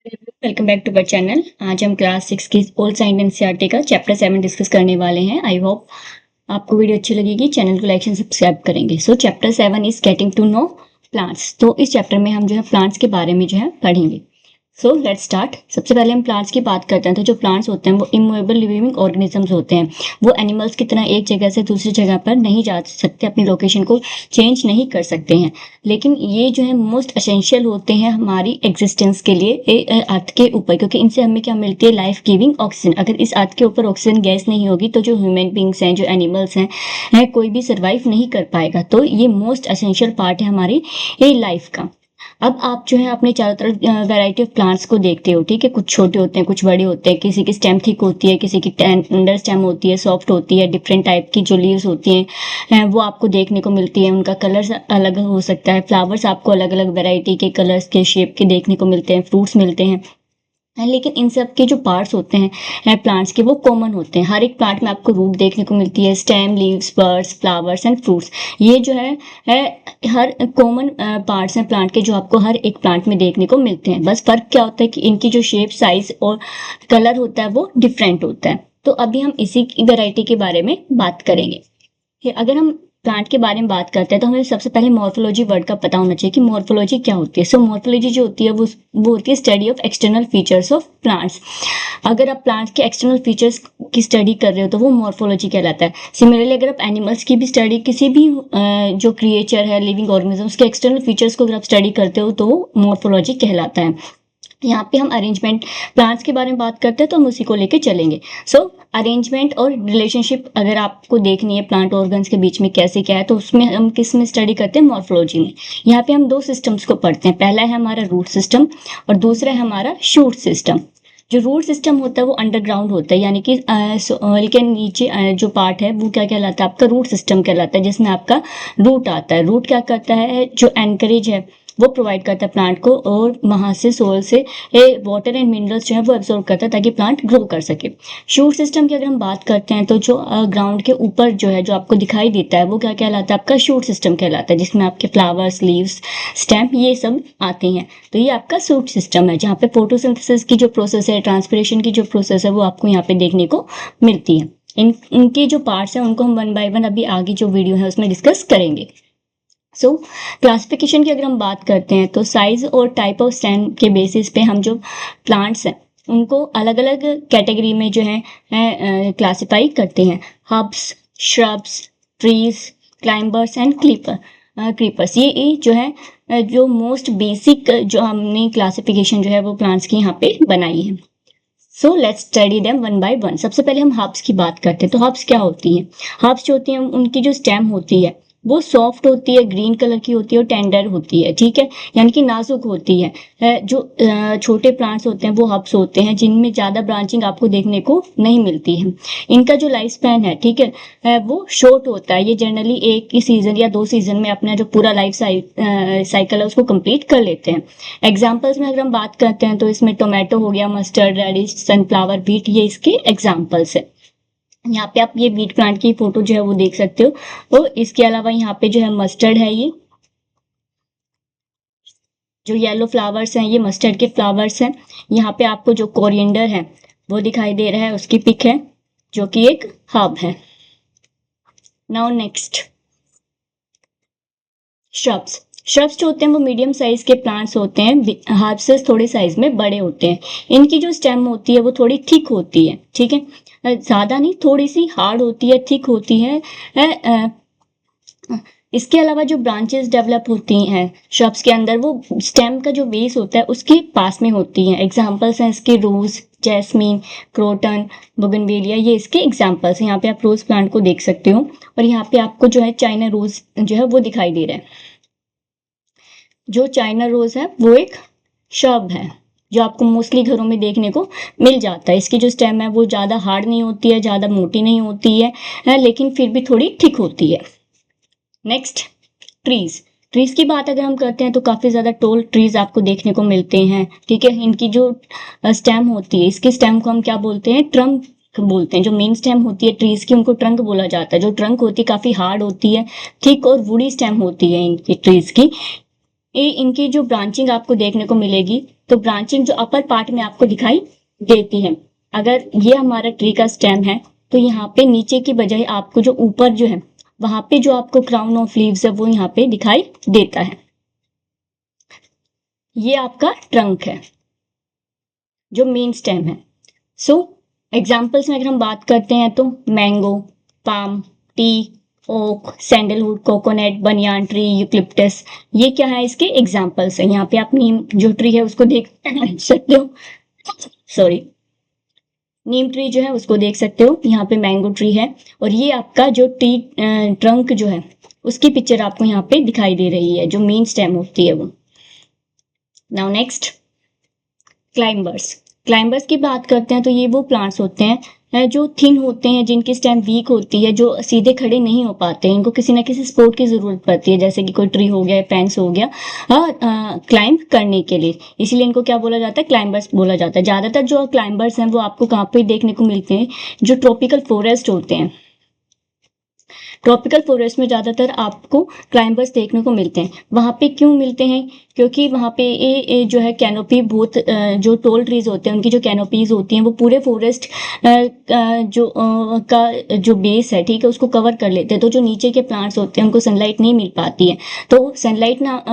Welcome back to our channel. आज हम class 6 की ओल्ड साइंस एनसीईआरटी का चैप्टर 7 डिस्कस करने वाले हैं। आई होप आपको वीडियो अच्छी लगेगी। चैनल को लाइक एंड सब्सक्राइब करेंगे। So chapter 7 is getting to know plants. तो इस चैप्टर में हम जो है प्लांट्स के बारे में जो है पढ़ेंगे। So let's start. सबसे पहले हम प्लांट्स की बात करते हैं। तो जो प्लांट्स होते हैं वो इमूवेबल लिविंग ऑर्गेनिजम्स होते हैं। वो एनिमल्स की तरह एक जगह से दूसरी जगह पर नहीं जा सकते, अपनी लोकेशन को चेंज नहीं कर सकते हैं, लेकिन ये जो है मोस्ट असेंशियल होते हैं हमारी एग्जिस्टेंस के लिए अर्थ के ऊपर, क्योंकि इनसे हमें क्या मिलती है? Life giving oxygen. अगर इस अर्थ के ऊपर ऑक्सीजन गैस नहीं होगी तो जो ह्यूमन बींग्स हैं, जो एनिमल्स हैं, कोई भी सर्वाइव नहीं कर पाएगा। तो ये मोस्ट असेंशियल पार्ट है हमारी ये लाइफ का। अब आप जो है अपने चारों तरफ वैरायटी ऑफ प्लांट्स को देखते हो, ठीक है। कुछ छोटे होते हैं, कुछ बड़े होते हैं, किसी की स्टेम थिक होती है, किसी की टेंडर स्टेम होती है, सॉफ्ट होती है, डिफरेंट टाइप की जो लीव्स होती हैं वो आपको देखने को मिलती है। उनका कलर अलग हो सकता है। फ्लावर्स आपको अलग अलग वैरायटी के कलर्स के शेप के देखने को मिलते हैं। फ्रूट्स मिलते हैं, लेकिन इन सब के जो पार्ट्स होते हैं प्लांट्स के, वो कॉमन होते हैं। हर एक प्लांट में आपको रूट देखने को मिलती है, stem, leaves, birds, flowers and fruits. ये जो है हर कॉमन पार्ट्स हैं प्लांट के, जो आपको हर एक प्लांट में देखने को मिलते हैं। बस फर्क क्या होता है कि इनकी जो शेप, साइज और कलर होता है वो डिफरेंट होता है। तो अभी हम इसी वेराइटी के बारे में बात करेंगे। अगर हम प्लांट के बारे में बात करते हैं तो हमें सबसे पहले मॉर्फोलॉजी वर्ड का पता होना चाहिए कि मॉर्फोलॉजी क्या होती है। सो मॉर्फोलॉजी जो होती है वो होती है study of external features of plants. अगर आप प्लांट्स के एक्सटर्नल फीचर्स की स्टडी कर रहे हो तो वो मॉर्फोलॉजी कहलाता है। सिमिलरली अगर आप एनिमल्स की भी स्टडी, किसी भी जो क्रिएचर है, लिविंग ऑर्गेनिजम्स के एक्सटर्नल फीचर्स को अगर आप स्टडी करते हो तो वो मॉर्फोलॉजी कहलाता है। यहाँ पे हम अरेंजमेंट प्लांट्स के बारे में बात करते हैं तो हम उसी को लेके चलेंगे। सो अरेंजमेंट और रिलेशनशिप अगर आपको देखनी है प्लांट ऑर्गन्स के बीच में कैसे क्या है, तो उसमें हम किस में स्टडी करते हैं? मॉर्फोलॉजी में। यहाँ पे हम दो सिस्टम्स को पढ़ते हैं। पहला है हमारा रूट सिस्टम और दूसरा है हमारा शूट सिस्टम। जो रूट सिस्टम होता है वो अंडरग्राउंड होता है, यानी कि सॉइल के नीचे जो पार्ट है वो क्या कहलाता है? आपका रूट सिस्टम कहलाता है, जिसमें आपका रूट आता है। रूट क्या करता है? जो एनकरेज है वो प्रोवाइड करता है प्लांट को, और वहां से सोil से वाटर एंड मिनरल्स जो है वो एब्जॉर्ब करता है ताकि प्लांट ग्रो कर सके। शूट सिस्टम की अगर हम बात करते हैं तो जो ग्राउंड के ऊपर जो है, जो आपको दिखाई देता है, वो क्या कहलाता है? आपका शूट सिस्टम कहलाता है, जिसमें आपके फ्लावर्स, लीव्स, स्टेम ये सब आते हैं। तो ये आपका शूट सिस्टम है, जहाँ पे फोटोसिंथेसिस की जो प्रोसेस है, ट्रांसपिरेशन की जो प्रोसेस है, वो आपको यहाँ पे देखने को मिलती है। इनके जो पार्ट्स हैं उनको हम वन बाय वन अभी आगे जो वीडियो है उसमें डिस्कस करेंगे। सो क्लासिफिकेशन की अगर हम बात करते हैं तो साइज और टाइप ऑफ स्टेम के बेसिस पे हम जो प्लांट्स हैं उनको अलग अलग कैटेगरी में जो है क्लासिफाई करते हैं। Herbs, shrubs, trees, climbers and creepers. ये जो है जो मोस्ट बेसिक जो हमने क्लासिफिकेशन जो है वो प्लांट्स की यहाँ पे बनाई है। So let's study them one by one. सबसे पहले हम हर्ब्स की बात करते हैं। तो हर्ब्स क्या होती हैं? हर्ब्स जो होती हैं उनकी जो स्टेम होती है वो सॉफ्ट होती है, ग्रीन कलर की होती है और टेंडर होती है, ठीक है, यानी कि नाजुक होती है। जो छोटे प्लांट्स होते हैं वो हर्ब्स होते हैं, जिनमें ज़्यादा ब्रांचिंग आपको देखने को नहीं मिलती है। इनका जो लाइफ स्पैन है, ठीक है, वो शॉर्ट होता है। ये जनरली एक ही सीजन या दो सीजन में अपना जो पूरा लाइफ साइकिल है उसको कंप्लीट कर लेते हैं। एग्जाम्पल्स में अगर हम बात करते हैं तो इसमें टोमेटो हो गया, मस्टर्ड, रेडिश, सनफ्लावर, बीट, ये इसके एग्जाम्पल्स है। यहाँ पे आप ये बीट प्लांट की फोटो जो है वो देख सकते हो। तो इसके अलावा यहाँ पे जो है मस्टर्ड है, ये जो येलो फ्लावर्स हैं ये मस्टर्ड के फ्लावर्स हैं। यहाँ पे आपको जो कोरिएंडर है वो दिखाई दे रहा है, उसकी पिक है, जो कि एक हर्ब है। Now next, shrubs. श्रब्स जो होते हैं वो मीडियम साइज के प्लांट्स होते हैं, हर्ब से थोड़े साइज में बड़े होते हैं। इनकी जो स्टेम होती है वो थोड़ी थिक होती है, ठीक है, ज़्यादा नहीं, थोड़ी सी हार्ड होती है, थिक होती है। इसके अलावा जो ब्रांचेस डेवलप होती हैं श्रब्स के अंदर, वो स्टेम का जो बेस होता है उसके पास में होती हैं। एग्जाम्पल्स हैं इसके रोज, जैस्मीन, क्रोटन, बोगनवेलिया, ये इसके एग्जाम्पल्स हैं। यहाँ पे आप रोज प्लांट को देख सकते हो और यहाँ पे आपको जो है चाइना रोज जो है वो दिखाई दे रहा है। जो चाइना रोज है वो एक श्रब है जो आपको मोस्टली घरों में देखने को मिल जाता है। इसकी जो स्टेम है वो ज़्यादा हार्ड नहीं होती है, ज़्यादा मोटी नहीं होती है, लेकिन फिर भी थोड़ी थिक होती है। Next, trees. ट्रीज की बात अगर हम करते हैं तो काफ़ी ज़्यादा टॉल ट्रीज आपको देखने को मिलते हैं, ठीक है। इनकी जो स्टेम होती है, इसकी स्टेम को हम क्या बोलते हैं? ट्रंक बोलते हैं। जो मेन स्टेम होती है ट्रीज की उनको ट्रंक बोला जाता है। जो ट्रंक होती है काफ़ी हार्ड होती है, थिक और वुडी स्टेम होती है इनकी ट्रीज की। ये इनकी जो ब्रांचिंग आपको देखने को मिलेगी, तो ब्रांचिंग जो अपर पार्ट में आपको दिखाई देती है। अगर ये हमारा ट्री का स्टेम है तो यहाँ पे नीचे की बजाय आपको जो ऊपर जो है वहां पे जो आपको क्राउन ऑफ लीव्स है वो यहाँ पे दिखाई देता है। ये आपका ट्रंक है जो मेन स्टेम है। सो एग्जाम्पल्स में अगर हम बात करते हैं तो mango, palm, tea, oak, sandalwood, coconut, banyan tree, eucalyptus, ये क्या है इसके एग्जाम्पल्स हैं। यहाँ पे आप नीम जो ट्री है उसको देख सकते हो, सॉरी, नीम ट्री जो है उसको देख सकते हो। यहाँ पे मैंगो ट्री है और ये आपका जो ट्री ट्रंक जो है उसकी पिक्चर आपको यहाँ पे दिखाई दे रही है, जो मेन स्टेम होती है वो। Now next, climbers. क्लाइंबर्स की बात करते हैं तो ये वो प्लांट्स होते हैं जो थिन होते हैं, जिनकी स्टेम वीक होती है, जो सीधे खड़े नहीं हो पाते हैं, इनको किसी ना किसी सपोर्ट की जरूरत पड़ती है, जैसे कि कोई ट्री हो गया, फेंस हो गया, क्लाइंब करने के लिए। इसीलिए इनको क्या बोला जाता है, क्लाइंबर्स बोला जाता है। ज्यादातर जो क्लाइंबर्स हैं वो आपको कहाँ पे देखने को मिलते हैं, जो ट्रॉपिकल फॉरेस्ट होते हैं। ट्रॉपिकल फॉरेस्ट में ज़्यादातर आपको क्लाइंबर्स देखने को मिलते हैं। वहाँ पे क्यों मिलते हैं, क्योंकि वहाँ पे ये जो है कैनोपी बहुत जो टॉल ट्रीज होते हैं उनकी जो कैनोपीज होती हैं वो पूरे फॉरेस्ट का जो बेस है, ठीक है, उसको कवर कर लेते हैं। तो जो नीचे के प्लांट्स होते हैं उनको सनलाइट नहीं मिल पाती है, तो सनलाइट ना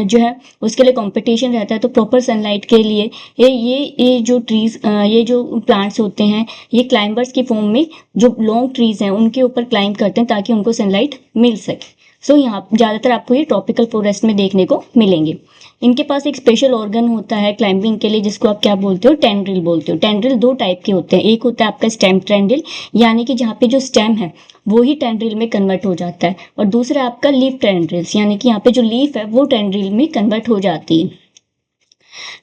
जो है उसके लिए कंपटीशन रहता है। तो प्रॉपर सनलाइट के लिए ये जो ट्रीज ये जो प्लांट्स होते हैं ये क्लाइंबर्स की फॉर्म में जो लॉन्ग ट्रीज हैं उनके ऊपर क्लाइंब करते हैं ताकि उनको सनलाइट मिल सके। सो यहाँ ज़्यादातर आपको ये ट्रॉपिकल फॉरेस्ट में देखने को मिलेंगे। इनके पास एक स्पेशल ऑर्गन होता है क्लाइंबिंग के लिए, जिसको आप क्या बोलते हो, टेंड्रिल बोलते हो। टेंड्रिल दो टाइप के होते हैं, एक होता है आपका स्टेम टेंड्रिल, यानी कि जहाँ पे जो स्टेम है वो ही टेंड्रिल में कन्वर्ट हो जाता है, और दूसरा आपका लीफ टेंड्रिल्स, यानी कि यहाँ पे जो लीफ है वो टेंड्रिल में कन्वर्ट हो जाती है।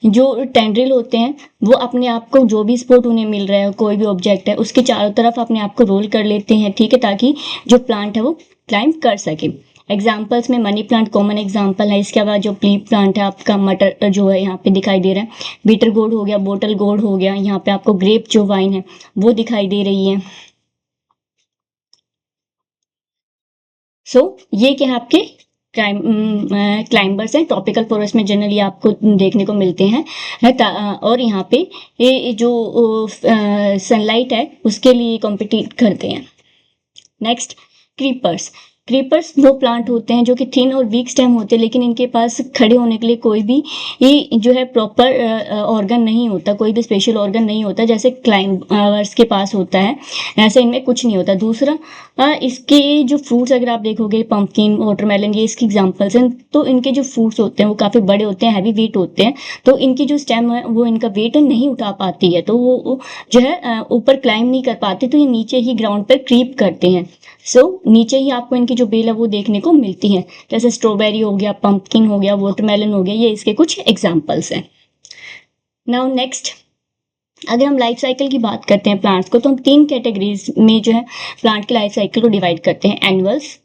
जो टेंड्रिल होते हैं वो अपने आप को जो भी सपोर्ट उन्हें मिल रहा है, कोई भी ऑब्जेक्ट है उसके चारों तरफ अपने आप को रोल कर लेते हैं, ठीक है, ताकि जो प्लांट है वो क्लाइंब कर सके। एग्जाम्पल्स में मनी प्लांट कॉमन एग्जाम्पल है। इसके बाद जो प्ली प्लांट है आपका मटर जो है यहाँ पे दिखाई दे रहा है, बीटर गोर्ड हो गया, बोटल गोर्ड हो गया, यहाँ पे आपको ग्रेप जो वाइन है वो दिखाई दे रही है। सो ये क्या है आपके क्लाइंबर्स हैं। ट्रॉपिकल फॉरेस्ट में जनरली आपको देखने को मिलते हैं और यहाँ पे ये जो सनलाइट है उसके लिए कॉम्पिटिट करते हैं। Next, creepers. क्रीपर्स वो प्लांट होते हैं जो कि थिन और वीक स्टेम होते हैं, लेकिन इनके पास खड़े होने के लिए कोई भी ये जो है प्रॉपर ऑर्गन नहीं होता, कोई भी स्पेशल ऑर्गन नहीं होता जैसे क्लाइंबर्स के पास होता है, ऐसे इनमें कुछ नहीं होता। दूसरा, इसके जो फ्रूट्स अगर आप देखोगे, पंपकिन, वाटरमेलन, ये इसकी एग्जांपल्स हैं, तो इनके जो फ्रूट्स होते हैं वो काफ़ी बड़े होते हैं, हैवी वेट होते हैं, तो इनकी जो स्टेम है वो इनका वेट नहीं उठा पाती है, तो वो जो है ऊपर क्लाइंब नहीं कर पाते, तो ये नीचे ही ग्राउंड पर क्रीप करते हैं। सो नीचे ही आपको इनकी जो बेल है वो देखने को मिलती है, जैसे स्ट्रॉबेरी हो गया, पंपकिन हो गया, वाटरमेलन हो गया, ये इसके कुछ एग्जांपल्स हैं। नाउ नेक्स्ट, अगर हम लाइफ साइकिल की बात करते हैं प्लांट्स को, तो हम 3 कैटेगरीज में जो है प्लांट के लाइफ साइकिल को डिवाइड करते हैं, annuals,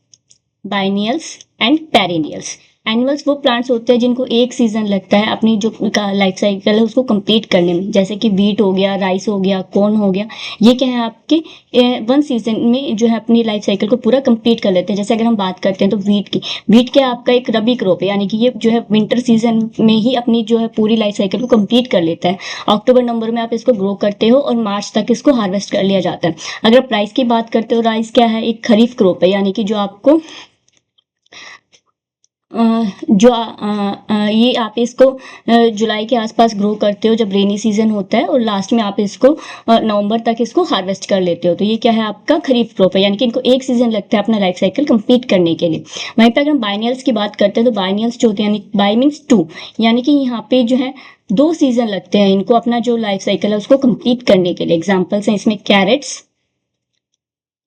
biennials and perennials. Annuals वो प्लांट्स होते हैं जिनको एक सीजन लगता है अपनी जो लाइफ साइकिल है उसको कंप्लीट करने में, जैसे कि वीट हो गया, राइस हो गया, कॉर्न हो गया, ये क्या है आपके 1 सीजन में जो है अपनी लाइफ साइकिल को पूरा कंप्लीट कर लेते हैं। जैसे अगर हम बात करते हैं तो वीट की, वीट क्या आपका एक रबी क्रॉप है, यानी कि ये जो है विंटर सीजन में ही अपनी जो है पूरी लाइफ साइकिल को कंप्लीट कर लेता है। अक्टूबर नवंबर में आप इसको ग्रो करते हो और मार्च तक इसको हार्वेस्ट कर लिया जाता है। अगर आप राइस की बात करते हो, राइस क्या है, एक खरीफ क्रॉप है, यानी कि जो आपको ये आप इसको जुलाई के आसपास ग्रो करते हो जब रेनी सीजन होता है, और लास्ट में आप इसको नवंबर तक इसको हार्वेस्ट कर लेते हो। तो ये क्या है आपका खरीफ क्रॉप है, यानी कि इनको एक सीजन लगता है अपना लाइफ साइकिल कंप्लीट करने के लिए। वहीं पर अगर हम बाइनियल्स की बात करते हैं तो बाइनियल्स जो होते हैं, यानी बाई मीन्स 2, यानी कि यहाँ पे जो है 2 सीजन लगते हैं इनको अपना जो लाइफ साइकिल है उसको कंप्लीट करने के लिए। एग्जाम्पल्स हैं इसमें कैरेट्स,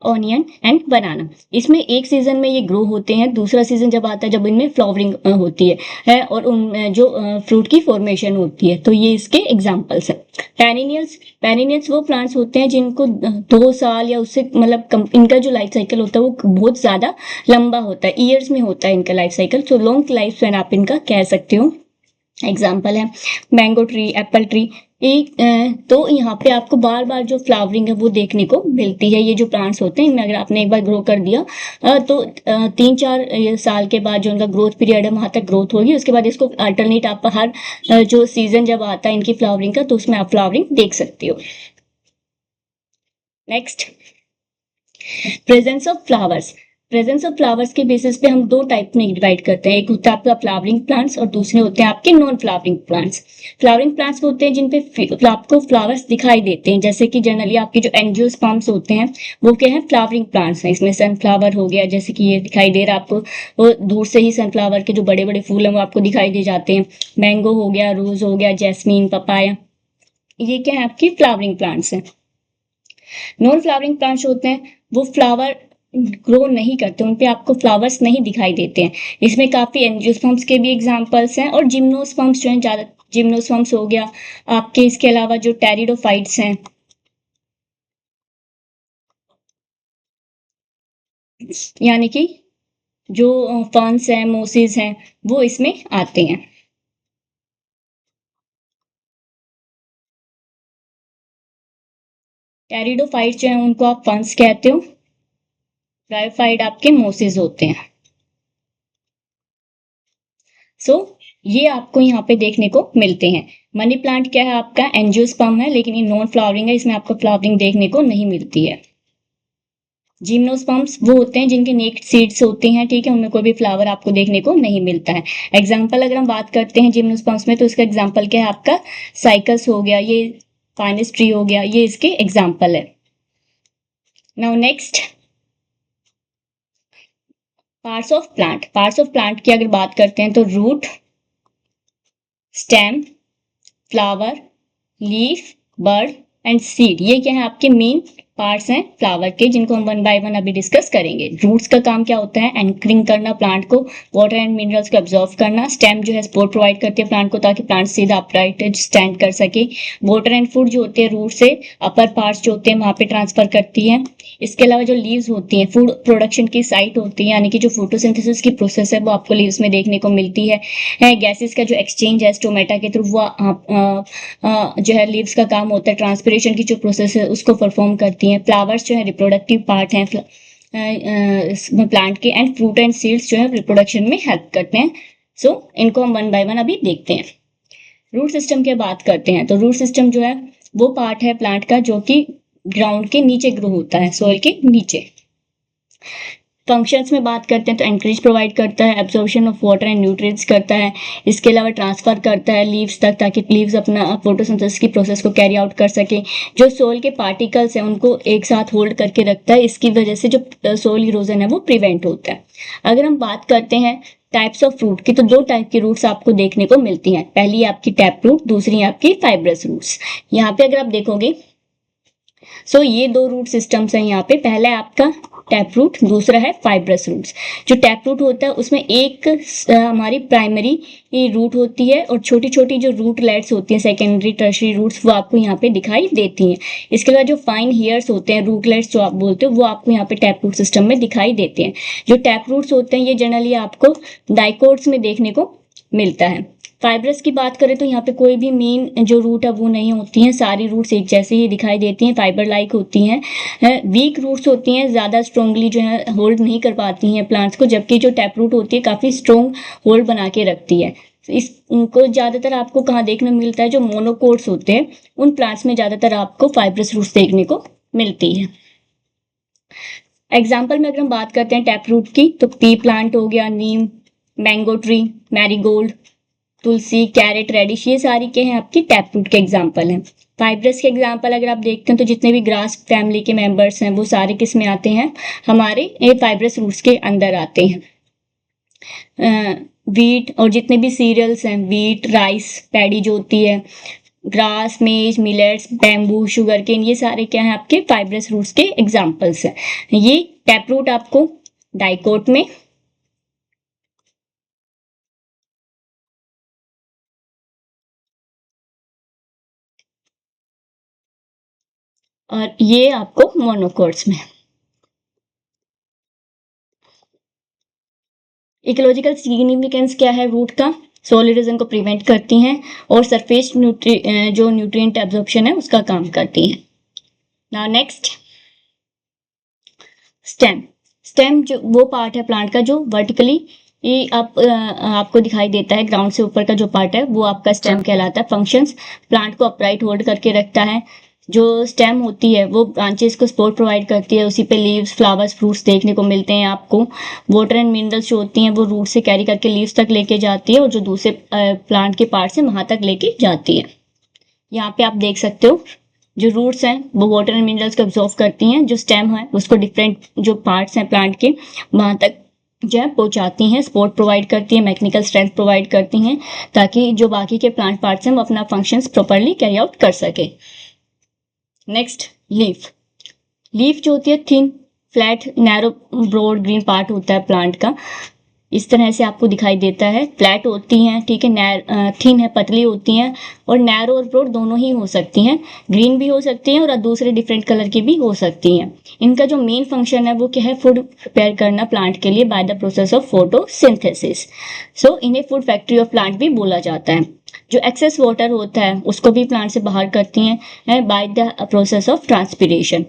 ऑनियन एंड बनाना। इसमें एक सीजन में ये ग्रो होते हैं, दूसरा सीजन जब आता है जब इनमें फ्लावरिंग होती है और उन जो फ्रूट की फॉर्मेशन होती है, तो ये इसके एग्जांपल्स हैं। पेरिनियल्स, पेरिनियल्स वो प्लांट्स होते हैं जिनको 2 साल या उससे मतलब इनका जो लाइफ साइकिल होता है वो बहुत ज़्यादा लंबा होता है, ईयर्स में होता है इनका लाइफ साइकिल, तो लॉन्ग लाइफ स्पैन आप इनका कह सकते हो। एग्जाम्पल है मैंगो ट्री, एप्पल ट्री। तो यहाँ पे आपको बार बार जो फ्लावरिंग है वो देखने को मिलती है। ये जो प्लांट्स होते हैं इनमें अगर आपने एक बार ग्रो कर दिया तो 3-4 साल के बाद जो उनका ग्रोथ पीरियड है वहां तक ग्रोथ होगी। उसके बाद इसको अल्टरनेट आप हर जो सीजन जब आता है इनकी फ्लावरिंग का तो उसमें आप फ्लावरिंग देख सकते हो। Next, presence of flowers. Presence of flowers के बेसिस पे हम दो टाइप में डिवाइड करते हैं। एक होता है आपका फ्लावरिंग प्लांट्स और दूसरे होते हैं आपके non flowering plants. Flowering plants वो होते हैं जिन पे आपको फ्लावर्स दिखाई देते हैं, जैसे कि जनरली आपके जो एंजियोस्पर्म्स होते हैं वो क्या है, फ्लावरिंग प्लांट्स हैं। इसमें सनफ्लावर हो गया, जैसे कि ये दिखाई दे रहा है आपको, वो दूर से ही सनफ्लावर के जो बड़े बड़े फूल हैं वो आपको दिखाई दे जाते हैं। मैंगो हो गया, रोज हो गया, जैस्मीन, पपाया, ये क्या है आपकी फ्लावरिंग प्लांट्स हैं। नॉन फ्लावरिंग प्लांट्स होते हैं वो फ्लावर ग्रो नहीं करते, उन पे आपको फ्लावर्स नहीं दिखाई देते हैं। इसमें काफी एंजियोस्पर्म्स के भी एग्जांपल्स हैं और जिम्नोस्पर्म्स जो हैं, ज्यादा जिम्नोस्पर्म्स हो गया आपके। इसके अलावा जो टेरिडोफाइट्स हैं, यानी कि जो फर्न्स हैं, मोसिस हैं, वो इसमें आते हैं। टेरिडोफाइट्स जो हैं उनको आप फर्न्स कहते हो, ब्रायोफाइट आपके मोसिस होते हैं। सो ये आपको यहाँ पे देखने को मिलते हैं। मनी प्लांट क्या है आपका, एंजियोस्पर्म है, लेकिन ये नॉन फ्लावरिंग है, इसमें आपको फ्लावरिंग देखने को नहीं मिलती है। जिम्नोस्पर्म्स वो होते हैं जिनके नेक्ड सीड्स होते हैं, ठीक है, उनमें कोई भी फ्लावर आपको देखने को नहीं मिलता है। एग्जाम्पल अगर हम बात करते हैं जिम्नोस्पर्म्स में तो इसका एग्जाम्पल क्या है आपका, साइकस हो गया, ये पाइनस ट्री हो गया, ये इसके एग्जाम्पल है। Now next, parts of plant. Parts of plant की अगर बात करते हैं तो root, stem, flower, leaf, bud and seed, ये क्या है आपके मेन पार्ट्स हैं फ्लावर के, जिनको हम वन बाय वन अभी डिस्कस करेंगे। रूट्स का काम क्या होता है, एंकरिंग करना प्लांट को, वाटर एंड मिनरल्स को एब्जॉर्व करना। स्टेम जो है सपोर्ट प्रोवाइड करती है प्लांट को ताकि प्लांट सीधा अपराइट स्टैंड कर सके। वाटर एंड फूड जो होते हैं रूट से अपर पार्ट्स जो होते हैं वहां पे ट्रांसफर करती है। इसके अलावा जो लीव्स होती हैं फूड प्रोडक्शन की साइट होती है, यानी कि जो फोटोसिंथेसिस की प्रोसेस है वो आपको लीव्स में देखने को मिलती है। गैसेस का जो एक्सचेंज है स्टोमेटा के थ्रू वो जो है लीव्स का काम होता है, ट्रांसपिरेशन की जो प्रोसेस है उसको परफॉर्म करती हैं। फ्लावर्स जो है रिप्रोडक्टिव पार्ट हैं प्लांट के, एंड फ्रूट एंड सीड्स जो है रिप्रोडक्शन में हेल्प करते हैं। सो इनको हम वन बाय वन अभी देखते हैं। रूट सिस्टम की बात करते हैं तो रूट सिस्टम जो है वो पार्ट है प्लांट का जो कि ग्राउंड के नीचे ग्रो होता है, सोइल के नीचे। फंक्शंस में बात करते हैं तो एनकरेज प्रोवाइड करता है, absorption of water and nutrients करता है। इसके अलावा ट्रांसफर करता है लीव्स तक ताकि लीव्स अपना फोटोसिंथेसिस की प्रोसेस को कैरी आउट कर सके। जो सोइल के पार्टिकल्स हैं उनको एक साथ होल्ड करके रखता है, इसकी वजह से जो सोइल इरोजन है वो प्रिवेंट होता है। अगर हम बात करते हैं टाइप्स ऑफ रूट की तो दो टाइप की रूट्स आपको देखने को मिलती हैं। पहली आपकी टैप रूट, दूसरी आपकी फाइब्रस रूट्स। यहाँ पे अगर आप देखोगे ये दो रूट सिस्टम्स हैं यहाँ पे। पहला है आपका टैप रूट, दूसरा है फाइब्रस रूट्स। जो टैप रूट होता है उसमें एक हमारी प्राइमरी रूट होती है और छोटी छोटी जो रूटलेट्स होती हैं सेकेंडरी टर्शरी रूट्स वो आपको यहाँ पे दिखाई देती हैं। इसके बाद जो फाइन हेयर्स होते हैं रूटलेट्स जो आप बोलते हो वो आपको यहाँ पे टैप रूट सिस्टम में दिखाई देते हैं। जो टैप रूट्स होते हैं ये जनरली आपको डाइकोट्स में देखने को मिलता है। फाइब्रस की बात करें तो यहाँ पे कोई भी मेन जो रूट है वो नहीं होती हैं, सारी रूट्स एक जैसे ही दिखाई देती हैं, फाइबर लाइक होती हैं। वीक रूट्स होती हैं, ज़्यादा स्ट्रोंगली जो है होल्ड नहीं कर पाती हैं प्लांट्स को, जबकि जो टैप रूट होती है काफ़ी स्ट्रोंग होल्ड बना के रखती है। इनको ज़्यादातर आपको कहाँ देखने को मिलता है, जो मोनोकोट्स होते हैं उन प्लांट्स में ज़्यादातर आपको फाइब्रस रूट्स देखने को मिलती है। एग्जाम्पल में अगर हम बात करते हैं टैप रूट की तो पी प्लांट हो गया, नीम, मैंगो ट्री, मैरीगोल्ड, तुलसी, कैरेट, रेडिश, ये सारी के हैं आपकी टैप रूट के एग्जाम्पल हैं। फाइब्रस के एग्जाम्पल अगर आप देखते हैं तो जितने भी ग्रास फैमिली के मेंबर्स हैं वो सारे किस में आते हैं, हमारे ये फाइब्रस रूट्स के अंदर आते हैं। वीट और जितने भी सीरियल्स हैं, वीट, राइस, पैडी जो होती है, ग्रास, मेज, मिलेट्स, बैम्बू, शुगर केन, ये सारे क्या हैं आपके फाइब्रस रूट्स के एग्जाम्पल्स हैं। ये टैप रूट आपको डाइकोट में, और ये आपको मोनोकोट्स में। इकोलॉजिकल सिग्निफिकेंस क्या है रूट का, सोल इरोजन को प्रिवेंट करती हैं और सरफेस जो न्यूट्रिएंट एब्जॉर्प्शन है उसका काम करती हैं। Now next, stem. स्टेम जो वो पार्ट है प्लांट का जो वर्टिकली आपको दिखाई देता है, ग्राउंड से ऊपर का जो पार्ट है वो आपका स्टेम कहलाता है। फंक्शंस, प्लांट को अपराइट होल्ड करके रखता है। जो स्टेम होती है वो ब्रांचेस को सपोर्ट प्रोवाइड करती है, उसी पे लीव्स, फ्लावर्स, फ्रूट्स देखने को मिलते हैं आपको। वाटर एंड मिनरल्स जो होती हैं वो रूट से कैरी करके लीव्स तक लेके जाती है और जो दूसरे प्लांट के पार्ट से वहां तक लेके जाती है। यहाँ पे आप देख सकते हो जो रूट्स हैं वो वाटर एंड मिनरल्स को एब्जॉर्ब करती हैं, जो स्टेम है उसको डिफरेंट जो पार्ट्स हैं प्लांट के वहां तक जो है पहुंचाती हैं, सपोर्ट प्रोवाइड करती हैं, मैकेनिकल स्ट्रेंथ प्रोवाइड करती हैं, ताकि जो बाकी के प्लांट पार्ट्स हैं वो अपना फंक्शंस प्रॉपर्ली कैरी आउट कर सके। Next, leaf. लीफ जो होती है thin, flat, narrow, broad, green part होता है प्लांट का, इस तरह से आपको दिखाई देता है। फ्लैट होती हैं, ठीक है, थिन है, पतली होती हैं, और नैरो और ब्रॉड दोनों ही हो सकती हैं। ग्रीन भी हो सकती हैं और दूसरे डिफरेंट कलर की भी हो सकती हैं। इनका जो मेन फंक्शन है वो क्या है, फूड प्रिपेयर करना प्लांट के लिए by the process of photosynthesis. So इन्हें फूड फैक्ट्री ऑफ प्लांट भी बोला जाता है। जो एक्सेस वाटर होता है उसको भी प्लांट से बाहर करती हैं bye the process of transpiration.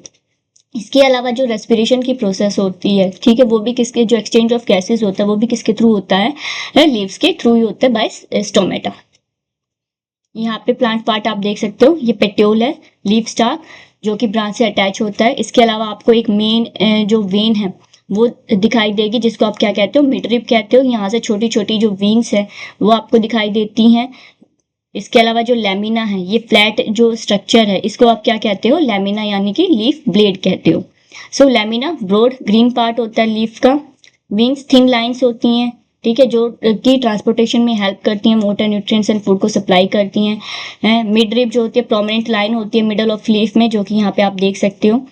इसके अलावा जो रेस्पिरेशन की प्रोसेस होती है, ठीक है, वो भी किसके, जो एक्सचेंज ऑफ गैसेस होता है वो भी किसके थ्रू होता है, लीव्स के थ्रू ही होता है, बाय स्टोमेटा। यहाँ पे प्लांट पार्ट आप देख सकते हो, ये पेट्योल है, लीफ स्टाक जो कि ब्रांच से अटैच होता है। इसके अलावा आपको एक मेन जो वेन है वो दिखाई देगी, जिसको आप क्या कहते हो, मिडरिप कहते हो। यहाँ से छोटी छोटी जो विंग्स है वो आपको दिखाई देती हैं। इसके अलावा जो लैमिना है, ये फ्लैट जो स्ट्रक्चर है इसको आप क्या कहते हो, लैमिना यानी कि लीफ ब्लेड कहते हो। सो लैमिना ब्रॉड ग्रीन पार्ट होता है लीफ का। विंग्स थिन लाइंस होती हैं, ठीक है, जो कि ट्रांसपोर्टेशन में हेल्प करती हैं, वाटर, न्यूट्रिएंट्स एंड फूड को सप्लाई करती हैं। मिड रिब जो होती है प्रोमिनेंट लाइन होती है मिडल ऑफ लीफ में, जो कि यहाँ पे आप देख सकते हो।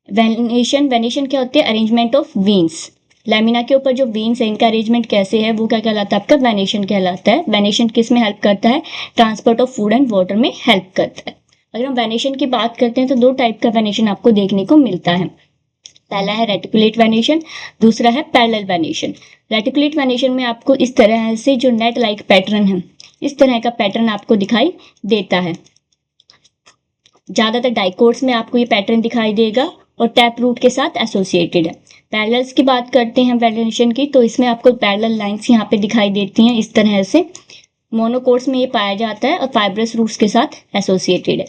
वेनेशन, वेनेशन क्या होती है, अरेंजमेंट ऑफ विंग्स। लैमिना के ऊपर जो वेन्स है इनका अरेंजमेंट कैसे है वो क्या कहलाता है, आपका वेनेशन कहलाता है। वेनेशन किस में हेल्प करता है, transport of food and water में हेल्प करता है। अगर हम वेनेशन की बात करते हैं तो दो टाइप का वेनेशन आपको देखने को मिलता है। पहला है रेटिकुलेट वेनेशन, दूसरा है पैरेलल वेनेशन। रेटिकुलेट वेनेशन में आपको इस तरह से जो नेट लाइक पैटर्न है, इस तरह का पैटर्न आपको दिखाई देता है। ज्यादातर डाइकोट्स में आपको ये पैटर्न दिखाई देगा और टैप रूट के साथ एसोसिएटेड है। पैरेलल्स की बात करते हैं वेनेशन की, तो इसमें आपको पैरेलल लाइंस यहाँ पे दिखाई देती हैं इस तरह से। मोनोकोट्स में ये पाया जाता है और फाइब्रस रूट्स के साथ एसोसिएटेड है।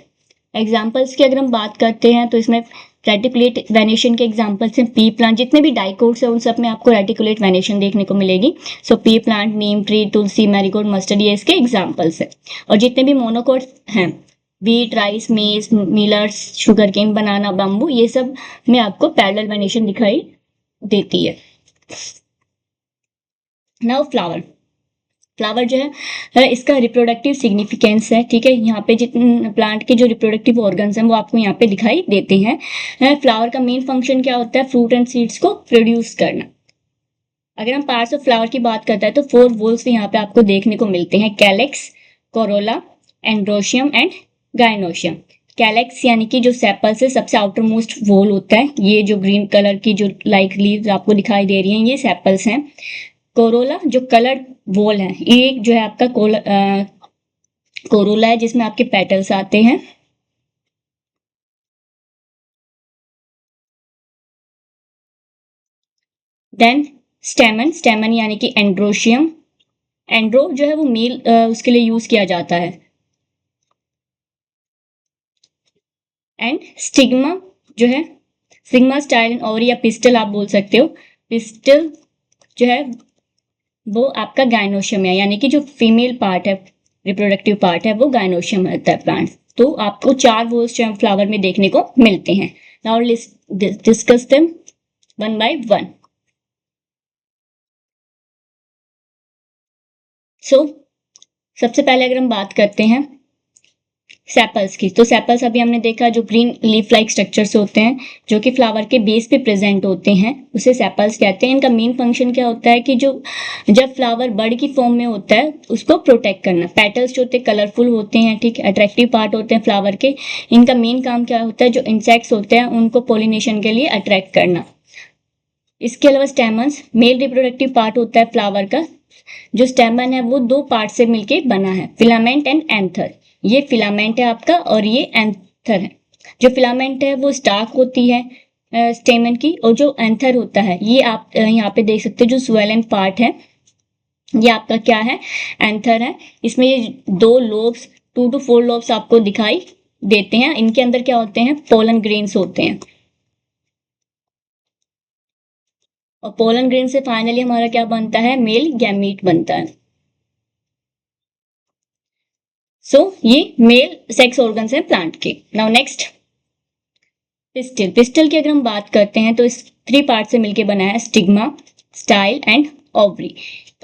एग्जाम्पल्स की अगर हम बात करते हैं तो इसमें रेटिकुलेट वेनेशन के एग्जाम्पल्स हैं पी प्लांट। जितने भी डाइकोट्स हैं उन सब में आपको रेटिकुलेट वेनेशन देखने को मिलेगी। सो पी प्लांट, नीम ट्री, तुलसी, मैरीगोल्ड, मस्टर्ड, ये इसके एग्जाम्पल्स हैं। और जितने भी मोनोकोट्स हैं, व्हीट, राइस, मेज, मिलर्स, शुगर केन, बनाना, बम्बू, ये सब में आपको पैरेलल वेनेशन दिखाई देती है। Now flower. फ्लावर जो है इसका रिप्रोडक्टिव सिग्निफिकेंस है, ठीक है। यहाँ पे जितने प्लांट के जो रिप्रोडक्टिव ऑर्गन्स हैं वो आपको यहाँ पे दिखाई देते हैं। फ्लावर का मेन फंक्शन क्या होता है, फ्रूट एंड सीड्स को प्रोड्यूस करना। अगर हम पार्ट्स ऑफ फ्लावर की बात करते हैं तो 4 वोल्स यहाँ पे आपको देखने को मिलते हैं, calyx, Corolla, androecium and gynoecium. Calyx यानी कि जो सेपल से सबसे आउटर मोस्ट वोल होता है, ये जो ग्रीन कलर की जो लाइक लीव्स आपको दिखाई दे रही हैं ये सेपल्स हैं। कोरोला जो कलर्ड वोल है, ये जो है आपका कोरोला है जिसमें आपके पेटल्स आते हैं। देन स्टेमन, स्टेमन यानी कि एंड्रोशियम। एंड्रो जो है वो मेल उसके लिए यूज किया जाता है। एंड स्टिग्मा जो है, स्टिग्मा स्टाइल और या पिस्टल आप बोल सकते हो। पिस्टल जो है वो आपका गाइनोशियम है, यानी कि जो फीमेल पार्ट है, रिप्रोडक्टिव पार्ट है, वो गाइनोशियम होता है प्लांट। तो आपको 4 वोल्स जो फ्लावर में देखने को मिलते हैं। Now discuss them one by one. So सबसे पहले अगर हम बात करते हैं सेपल्स की, तो सेपल्स अभी हमने देखा जो ग्रीन लीफ लाइक स्ट्रक्चर्स होते हैं जो कि फ्लावर के बेस पे प्रेजेंट होते हैं, उसे सेपल्स कहते हैं। इनका मेन फंक्शन क्या होता है कि जो जब फ्लावर बर्ड की फॉर्म में होता है उसको प्रोटेक्ट करना। पेटल्स जो होते हैं कलरफुल होते हैं, ठीक, अट्रैक्टिव पार्ट होते हैं फ्लावर के। इनका मेन काम क्या होता है, जो इंसेक्ट्स होते हैं उनको पोलिनेशन के लिए अट्रैक्ट करना। इसके अलावा स्टेमन्स मेल रिप्रोडक्टिव पार्ट होता है फ्लावर का, जो स्टेमन है वो दो पार्ट से मिलके बना है, फिलामेंट एंड एंथर। ये फिलामेंट है आपका और ये एंथर है। जो फिलामेंट है वो स्टार्क होती है स्टेमन की, और जो एंथर होता है ये आप यहाँ पे देख सकते हो, जो स्वेलन पार्ट है ये आपका क्या है, एंथर है। इसमें ये 2 लोब्स, 2 to 4 लोब्स आपको दिखाई देते हैं। इनके अंदर क्या होते हैं, पोलन ग्रेन्स होते हैं, और पोलन ग्रेन से फाइनली हमारा क्या बनता है, मेल गैमीट बनता है। सो ये मेल सेक्स ऑर्गन्स हैं प्लांट के। Now next, pistil. पिस्टिल की अगर हम बात करते हैं तो इस 3 पार्ट से मिलके बना है, stigma, style and ovary.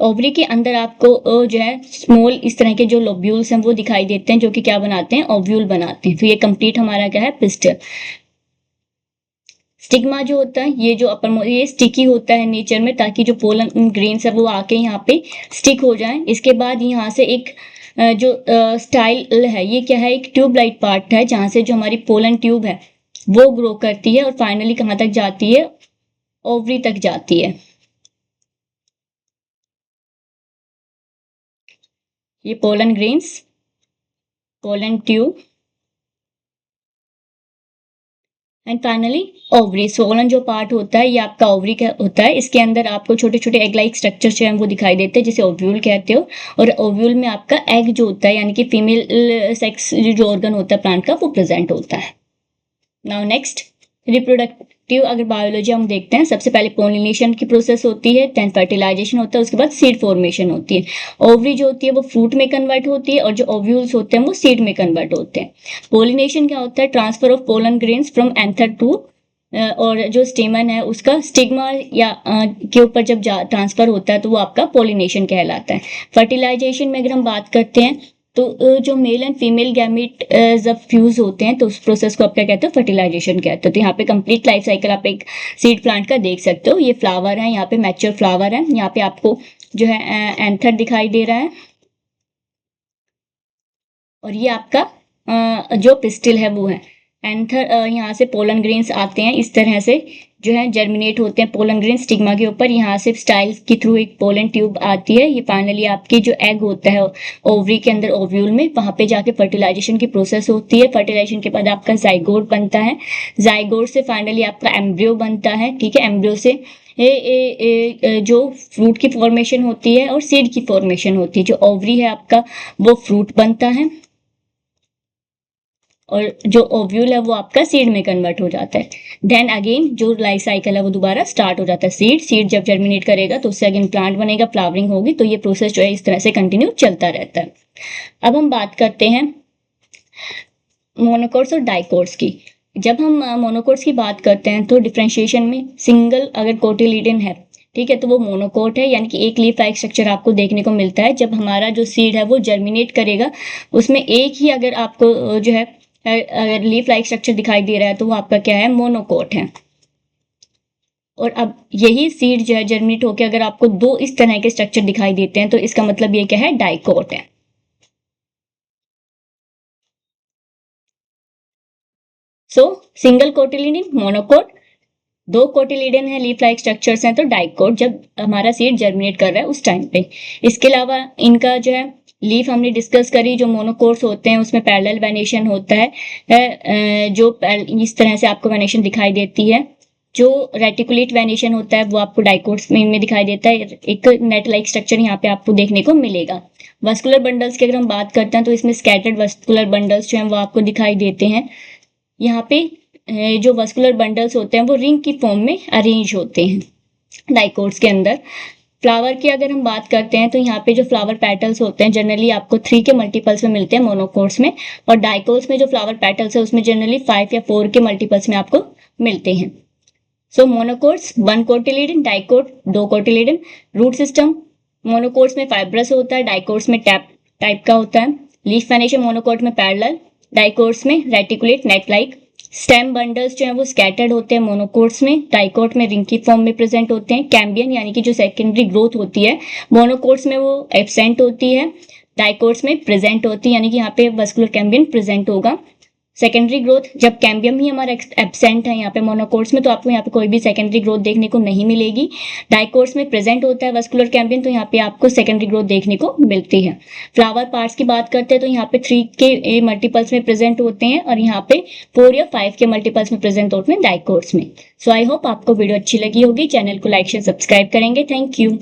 Ovary के अंदर आपको जो है स्मॉल इस तरह के जो लोब्यूल्स हैं वो दिखाई देते हैं, जो कि क्या बनाते हैं, ओव्यूल बनाते हैं। तो ये कंप्लीट हमारा क्या है, पिस्टिल। स्टिग्मा जो होता है ये जो अपर, ये स्टिकी होता है नेचर में, ताकि जो पोलन ग्रेन्स है वो आके यहाँ पे स्टिक हो जाए। इसके बाद यहाँ से एक जो स्टाइल है, ये क्या है, एक ट्यूब लाइट पार्ट है, जहाँ से जो हमारी पोलन ट्यूब है वो ग्रो करती है और फाइनली कहाँ तक जाती है, ओवरी तक जाती है। ये pollen grains, pollen tube and finally ovary. Solan जो पार्ट होता है ये आपका ओवरी का होता है। इसके अंदर आपको छोटे छोटे एग लाइक स्ट्रक्चर जो है वो दिखाई देते हैं, जिसे ओव्यूल कहते हो। और ओव्यूल में आपका एग जो होता है, यानी कि फीमेल सेक्स जो ऑर्गन होता है प्लांट का, वो प्रेजेंट होता है। नाउ नेक्स्ट, रिप्रोडक्टिव अगर बायोलॉजी हम देखते हैं, सबसे पहले पोलिनेशन की प्रोसेस होती है, देन फर्टिलाइजेशन होता है, उसके बाद सीड फॉर्मेशन होती है। ओवरी जो होती है वो फ्रूट में कन्वर्ट होती है, और जो ओव्यूल्स होते हैं वो सीड में कन्वर्ट होते हैं। पोलिनेशन क्या होता है, transfer of pollen grains from anther to, और जो स्टेमन है उसका स्टिग्मा या के ऊपर जब ट्रांसफर होता है तो वो आपका पोलिनेशन कहलाता है। फर्टिलाइजेशन में अगर हम बात करते हैं तो जो मेल एंड फीमेल गैमीट जब फ्यूज होते हैं तो उस प्रोसेस को आप क्या कहते हो, फर्टिलाइजेशन कहते हो। तो यहाँ पे कंप्लीट लाइफ साइकिल आप एक सीड प्लांट का देख सकते हो। ये फ्लावर है, यहाँ पे मैच्योर फ्लावर है, यहाँ पे आपको जो है एंथर दिखाई दे रहा है, और ये आपका जो पिस्टिल है वो है एंथर। यहाँ से पोलन ग्रेन्स आते हैं इस तरह से, जो है जर्मिनेट होते हैं पोलन ग्रेन स्टिग्मा के ऊपर। यहाँ से स्टाइल्स के थ्रू एक पोलन ट्यूब आती है, ये फाइनली आपकी जो एग होता है ओवरी के अंदर ओव्यूल में, वहाँ पे जाके फर्टिलाइजेशन की प्रोसेस होती है। फर्टिलाइजेशन के बाद आपका जाइगोट बनता है, जाइगोट से फाइनली आपका एम्ब्रियो बनता है। ठीक है, एम्ब्रियो से जो फ्रूट की फॉर्मेशन होती है और सीड की फॉर्मेशन होती है। जो ओवरी है आपका वो फ्रूट बनता है, और जो ओव्यूल है वो आपका सीड में कन्वर्ट हो जाता है। देन अगेन जो लाइफ साइकिल है वो दोबारा स्टार्ट हो जाता है। सीड जब जर्मिनेट करेगा तो उससे अगेन प्लांट बनेगा, फ्लावरिंग होगी, तो ये प्रोसेस जो है इस तरह से कंटिन्यू चलता रहता है। अब हम बात करते हैं मोनोकोट्स और डाइकोट्स की। जब हम मोनोकोट्स की बात करते हैं तो डिफ्रेंशिएशन में सिंगल अगर कोटिलिडन है, ठीक है, तो वो मोनोकोट है, यानी कि एक लीफ लाइक स्ट्रक्चर आपको देखने को मिलता है। जब हमारा जो सीड है वो जर्मिनेट करेगा, उसमें एक ही अगर आपको जो है अगर लीफ लाइक स्ट्रक्चर दिखाई दे रहा है तो वो आपका क्या है, मोनोकोट है। और अब यही सीड जो है जर्मिनेट होकर अगर आपको 2 इस तरह के स्ट्रक्चर दिखाई देते हैं तो इसका मतलब ये क्या है, डाइकोट है। सो सिंगल कोटिलिडन मोनोकोट, 2 कोटिलिडन है लीफ लाइक स्ट्रक्चर्स हैं तो डाइकोट, जब हमारा सीड जर्मिनेट कर रहा है उस टाइम पे। इसके अलावा इनका जो है लीफ हमने डिस्कस करी, जो मोनोकोट्स होते हैं उसमें पैरेलल वेनेशन होता है, जो इस तरह से आपको वेनेशन दिखाई देती है। जो रेटिकुलेट वेनेशन होता है वो आपको डाइकोट्स में इनमें दिखाई देता है। एक नेट लाइक स्ट्रक्चर यहाँ पे आपको देखने को मिलेगा। वस्कुलर बंडल्स की अगर हम बात करते हैं तो इसमें स्कैटर्ड वस्कुलर बंडल्स जो हैं वो आपको दिखाई देते हैं। यहाँ पे जो वस्कुलर बंडल्स होते हैं वो रिंग की फॉर्म में अरेंज होते हैं डाइकोट्स के अंदर। फ्लावर की अगर हम बात करते हैं तो यहाँ पे जो फ्लावर पेटल्स होते हैं जनरली आपको 3 के मल्टीपल्स में मिलते हैं मोनोकोट्स में, और डाइकोट्स में जो फ्लावर पेटल्स है उसमें जनरली 5 या 4 के मल्टीपल्स में आपको मिलते हैं। So monocots 1 cotyledon, dicot 2 cotyledon. Root system monocots में फाइब्रस होता है, डाइकोट्स में टैप टाइप का होता है। लीफ वेनेशन मोनोकोट में पैरेलल, डाइकोट्स में reticulate net like. Stem bundles जो है वो स्कैटर्ड होते हैं मोनोकोट्स में, डाइकोट में रिंग की फॉर्म में प्रेजेंट होते हैं। कैम्बियन यानी कि जो सेकेंडरी ग्रोथ होती है मोनोकोट्स में वो एब्सेंट होती है, डाइकोट्स में प्रेजेंट होती है, यानी कि यहाँ पे वस्कुलर कैम्बियन प्रेजेंट होगा। सेकेंडरी ग्रोथ, जब कैम्बियम ही हमारा एब्सेंट है यहाँ पे मोनोकोट्स में, तो आपको यहाँ पे कोई भी सेकेंडरी ग्रोथ देखने को नहीं मिलेगी। डाइकोट्स में प्रेजेंट होता है वस्कुलर कैम्बियम, तो यहाँ पे आपको सेकेंडरी ग्रोथ देखने को मिलती है। फ्लावर पार्ट्स की बात करते हैं तो यहाँ पे 3 के मल्टीपल्स में प्रेजेंट होते हैं और यहाँ पे 4 या 5 के मल्टीपल्स में प्रेजेंट होते हैं डाइकोट्स में। सो आई होप आपको वीडियो अच्छी लगी होगी। चैनल को लाइक शेयर सब्सक्राइब करेंगे। Thank you.